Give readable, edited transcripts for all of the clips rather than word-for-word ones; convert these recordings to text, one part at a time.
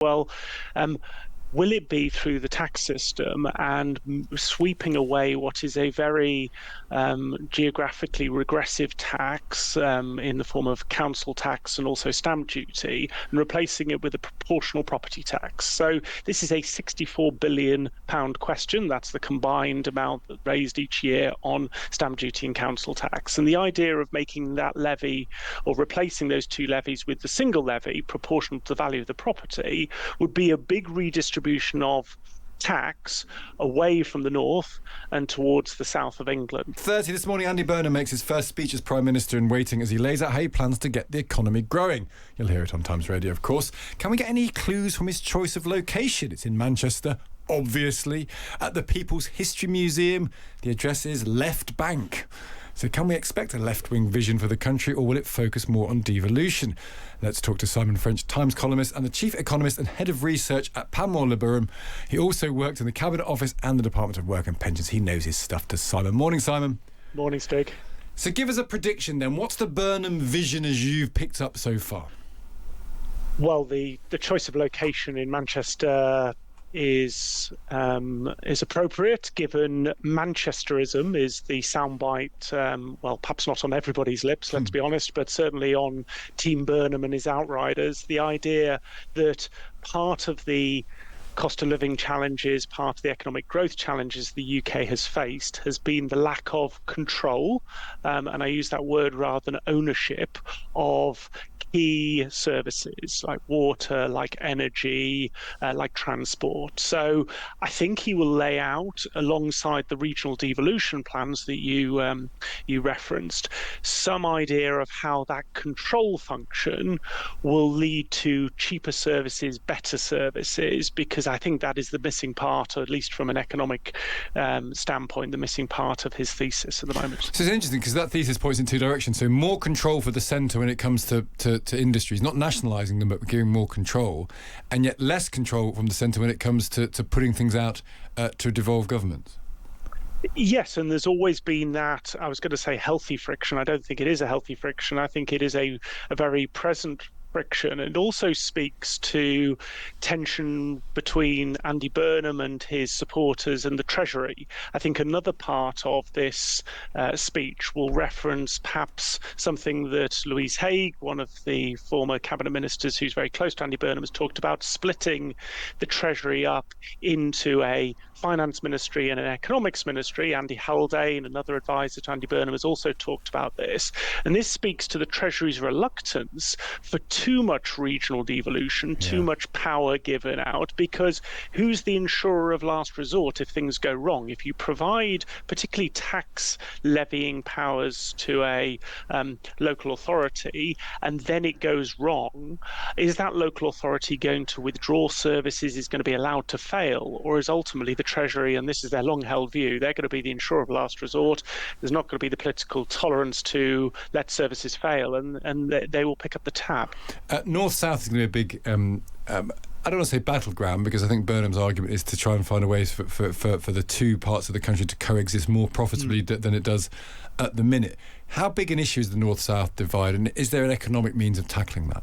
Well, um, will it be through the tax system and sweeping away what is a very geographically regressive tax in the form of council tax and also stamp duty, and replacing it with a proportional property tax? So this is a £64 billion question. That's the combined amount raised each year on stamp duty and council tax. And the idea of making that levy, or replacing those two levies with the single levy proportional to the value of the property, would be a big redistribution of tax away from the north and towards the south of England. 30 this morning, Andy Burnham makes his first speech as Prime Minister in waiting as he lays out how he plans to get the economy growing. You'll hear it on Times Radio, of course. Can we get any clues from his choice of location? It's in Manchester, obviously, at the People's History Museum. The address is Left Bank. So can we expect a left-wing vision for the country, or will it focus more on devolution? Let's talk to Simon French, Times columnist and the chief economist and head of research at Miliband. He also worked in the Cabinet Office and the Department of Work and Pensions. He knows his stuff, does Simon. Morning, Simon. Morning, Stig. So give us a prediction then. What's the Burnham vision as you've picked up so far? Well, the choice of location in Manchester is appropriate, given Manchesterism is the soundbite, well, perhaps not on everybody's lips, let's be honest, but certainly on Team Burnham and his outriders. The idea that part of the cost of living challenges, part of the economic growth challenges the UK has faced has been the lack of control, and I use that word rather than ownership, of key services like water, like energy, like transport. So I think he will lay out, alongside the regional devolution plans that you referenced, some idea of how that control function will lead to cheaper services, better services, because I think that is the missing part, or at least from an economic standpoint, the missing part of his thesis at the moment. So it's interesting because that thesis points in two directions. So more control for the centre when it comes to industries, not nationalising them but giving more control, and yet less control from the centre when it comes to putting things out to devolve governments. Yes, and there's always been that, I was going to say healthy friction. I don't think it is a healthy friction. I think it is a very present friction. It also speaks to tension between Andy Burnham and his supporters and the Treasury. I think another part of this speech will reference perhaps something that Louise Haigh, one of the former cabinet ministers who's very close to Andy Burnham, has talked about, splitting the Treasury up into a finance ministry and an economics ministry. Andy Haldane, another advisor to Andy Burnham, has also talked about this. And this speaks to the Treasury's reluctance for too much regional devolution, too much power given out, because who's the insurer of last resort if things go wrong? If you provide particularly tax levying powers to a local authority and then it goes wrong, is that local authority going to withdraw services, is going to be allowed to fail, or is ultimately the Treasury, and this is their long-held view, they're going to be the insurer of last resort? There's not going to be the political tolerance to let services fail, and they will pick up the tab. North-South is going to be a big, I don't want to say battleground, because I think Burnham's argument is to try and find a way for the two parts of the country to coexist more profitably than it does at the minute. How big an issue is the North-South divide, and is there an economic means of tackling that?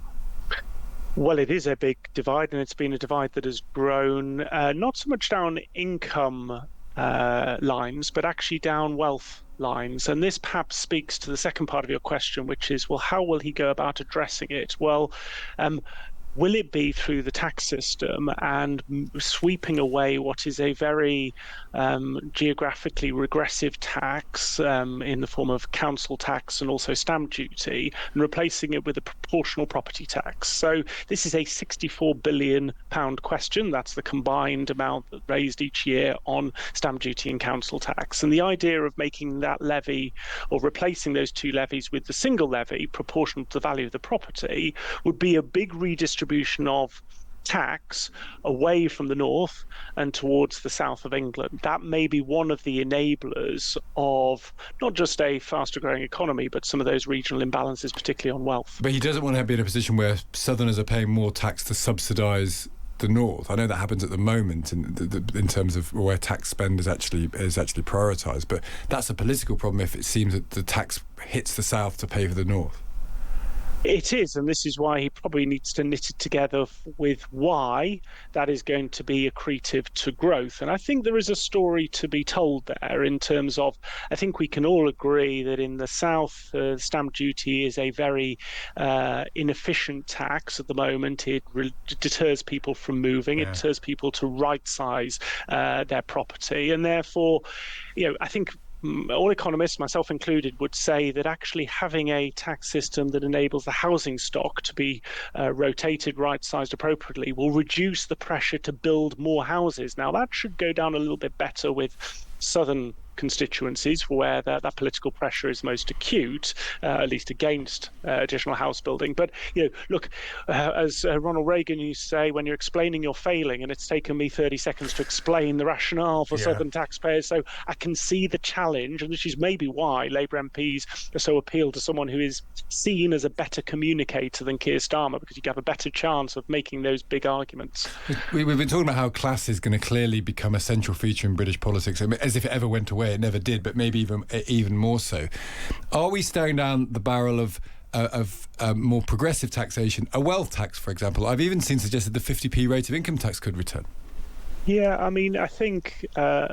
Well, it is a big divide, and it's been a divide that has grown not so much down income lines, but actually down wealth lines. And this perhaps speaks to the second part of your question, which is, well, how will he go about addressing it? Well, will it be through the tax system and sweeping away what is a very geographically regressive tax in the form of council tax and also stamp duty, and replacing it with a proportional property tax? So this is a £64 billion question. That's the combined amount raised each year on stamp duty and council tax. And the idea of making that levy, or replacing those two levies with the single levy proportional to the value of the property, would be a big redistribution of tax away from the north and towards the south of England. That may be one of the enablers of not just a faster growing economy, but some of those regional imbalances, particularly on wealth. But he doesn't want to be in a position where Southerners are paying more tax to subsidise the north. I know that happens at the moment in terms of where tax spend is actually prioritised, but that's a political problem if it seems that the tax hits the south to pay for the north. It is, and this is why he probably needs to knit it together with why that is going to be accretive to growth. And I think there is a story to be told there in terms of, I think we can all agree that in the South, stamp duty is a very inefficient tax at the moment. It deters people from moving, it deters people to right size their property, and therefore, I think all economists, myself included, would say that actually having a tax system that enables the housing stock to be rotated, right-sized appropriately will reduce the pressure to build more houses. Now, that should go down a little bit better with southern constituencies where that political pressure is most acute, at least against additional house building. But, look, as Ronald Reagan used to say, when you're explaining you're failing, and it's taken me 30 seconds to explain the rationale for southern taxpayers, so I can see the challenge, and this is maybe why Labour MPs are so appealed to someone who is seen as a better communicator than Keir Starmer, because you have a better chance of making those big arguments. We've been talking about how class is going to clearly become a central feature in British politics, as if it ever went away. It never did, but maybe even more so. Are we staring down the barrel of more progressive taxation, a wealth tax, for example? I've even seen suggested the 50p rate of income tax could return. Yeah, I mean, I think,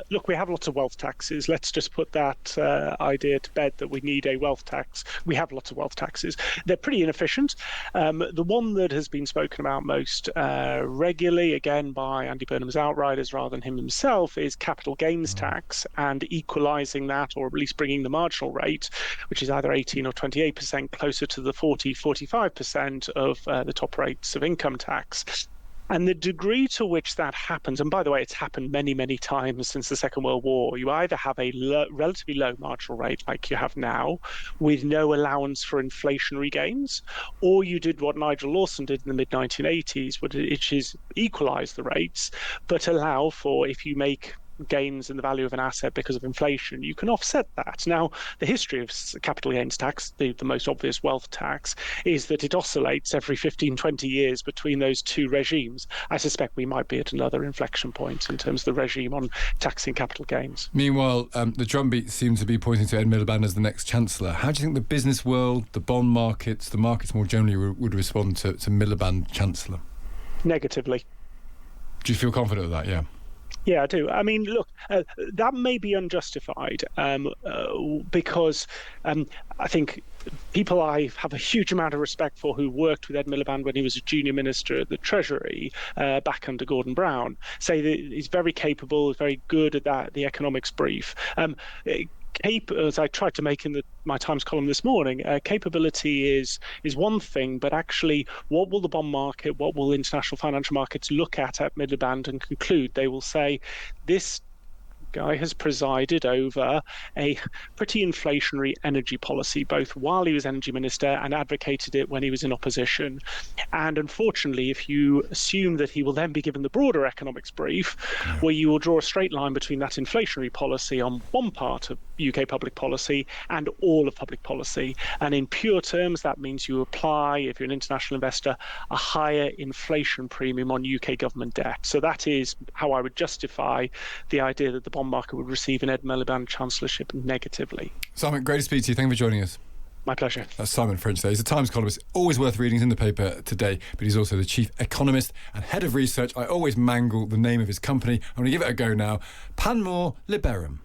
look, we have lots of wealth taxes. Let's just put that idea to bed that we need a wealth tax. We have lots of wealth taxes. They're pretty inefficient. The one that has been spoken about most regularly, again, by Andy Burnham's outriders rather than him himself, is capital gains tax and equalising that, or at least bringing the marginal rate, which is either 18 or 28%, closer to the 45% of the top rates of income tax. And the degree to which that happens, and by the way, it's happened many, many times since the Second World War, you either have a relatively low marginal rate like you have now, with no allowance for inflationary gains, or you did what Nigel Lawson did in the mid-1980s, which is equalise the rates, but allow for, if you make gains in the value of an asset because of inflation, you can offset that. Now, the history of capital gains tax, the most obvious wealth tax, is that it oscillates every 15, 20 years between those two regimes. I suspect we might be at another inflection point in terms of the regime on taxing capital gains. Meanwhile, the drumbeat seems to be pointing to Ed Miliband as the next Chancellor. How do you think the business world, the bond markets, the markets more generally would respond to Miliband Chancellor? Negatively. Do you feel confident of that? Yeah. Yeah, I do. I mean, look, that may be unjustified because I think people I have a huge amount of respect for who worked with Ed Miliband when he was a junior minister at the Treasury back under Gordon Brown say that he's very capable, very good at the economics brief. As I tried to make in my Times column this morning, capability is one thing, but actually what will the bond market, what will international financial markets look at Miliband and conclude? They will say, this guy has presided over a pretty inflationary energy policy, both while he was energy minister and advocated it when he was in opposition. And unfortunately, if you assume that he will then be given the broader economics brief, where you will draw a straight line between that inflationary policy on one part of UK public policy and all of public policy. And in pure terms, that means you apply, if you're an international investor, a higher inflation premium on UK government debt. So that is how I would justify the idea that the bond market would receive an Ed Miliband chancellorship negatively. Simon, great to speak to you. Thank you for joining us. My pleasure. That's Simon French there. He's a Times columnist, always worth reading. He's in the paper today, but he's also the chief economist and head of research. I always mangle the name of his company. I'm going to give it a go now. Panmure Liberum.